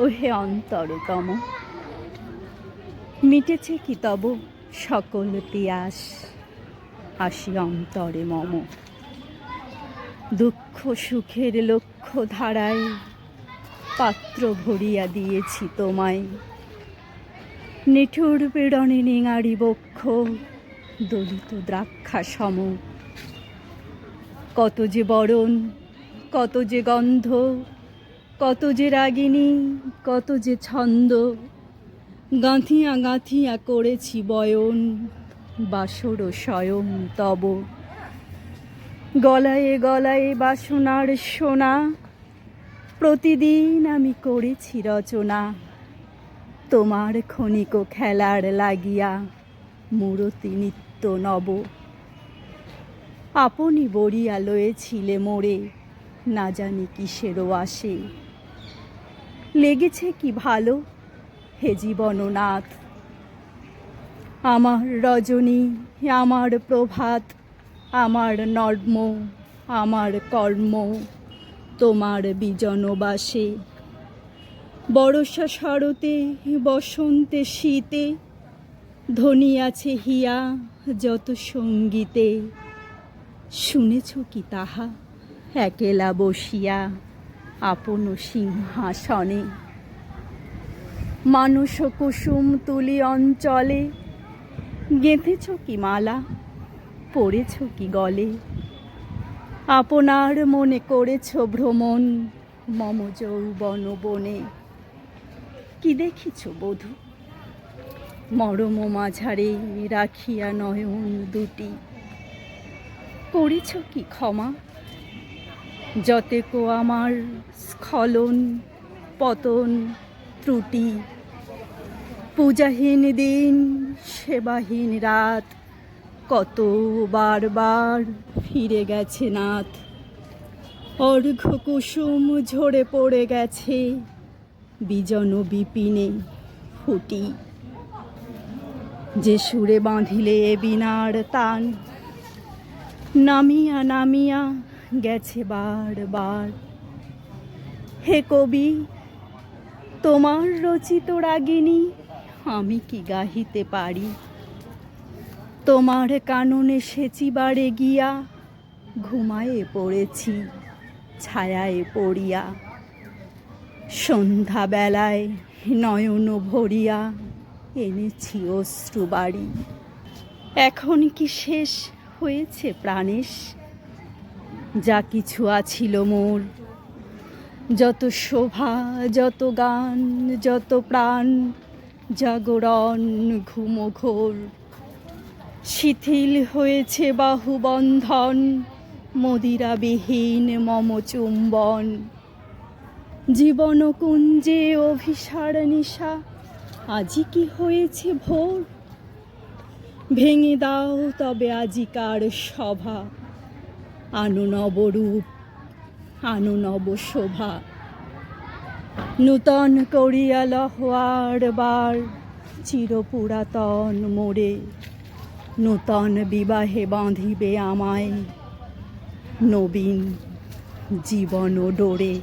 ওহে অন্তরতম, মিটেছে কি তব সকল পিয়াস? আসি অন্তরে মম, দুঃখ সুখের লক্ষ্য ধারায় পাত্র ভরিয়া দিয়েছি তোমায়। নিঠুর পীড়নে নিঙারি বক্ষ দলিত দ্রাক্ষা সম। কত যে বরণ, কত যে গন্ধ, কত যে রাগিনী, কত যে ছন্দ, গাঁথিয়া গাঁথিয়া করেছি বয়ন বাসর স্বয়ং তব। গলায়ে গলায়ে বাসনার সোনা, প্রতিদিন আমি করেছি রচনা। তোমার ক্ষণিক খেলার লাগিয়া মূরতি নিত্য নব। আপনি বরিয়া লয়েছিলে মোরে, না জানি কিসেরও আসে। লেগেছে কি ভালো হে জীবননাথ, আমার রজনী, আমার প্রভাত, আমার নর্ম, আমার কর্ম তোমার বিজনবাসে। বর্ষা শরতে বসন্তে শীতে ধ্বনিয়াছে হিয়া যত সঙ্গীতে। শুনেছ কি তাহা একেলা বসিয়া আপন সিংহাসনে? মানস কুসুম তুলি অঞ্চলে গেঁথেছ কি মালা, পড়েছ কি গলে? আপনার মনে করেছ ভ্রমণ মম যৌবন বনে। কি দেখিছ বধূ মরম মাঝারে রাখিয়া নয়ন দুটি? করেছ কি ক্ষমা যতেকো আমার স্খলন পতন ত্রুটি? পূজাহীন দিন, সেবাহীন রাত, কত বারবার ফিরে গেছে নাথ। অর্ঘ্য কুসুম ঝরে পড়ে গেছে বিজন বিপিনে ফুটি। যে সুরে বাঁধিলে এ বীণার তান, নামিয়া নামিয়া গেছে বারবার। হে কবি, তোমার রচিত রাগিনী আমি কি গাহিতে পারি? তোমার কাননে সেচিবারে গিয়া ঘুমায়ে পড়েছি ছায়ায় পড়িয়া। সন্ধ্যাবেলায় নয়ন ভরিয়া এনেছি অশ্রু বাড়ি। এখন কি শেষ হয়েছে প্রাণেশ যা কিছু আছিল মোর? যত শোভা, যত গান, যত প্রাণ, জাগরণ ঘুমঘোর, শিথিল হয়েছে বাহুবন্ধন, মদিরাবিহীন মম চুম্বন। জীবন কুঞ্জে অভিসার নিশা আজি কি হয়েছে ভোর? ভেঙে দাও তবে আজিকার সভা, আনো নবরূপ, আনো নব শোভা। নূতন করিয়া লহ আর বার চিরপুরাতন মোরে। নূতন বিবাহে বাঁধিবে আমায় নবীন জীবন ডোরে।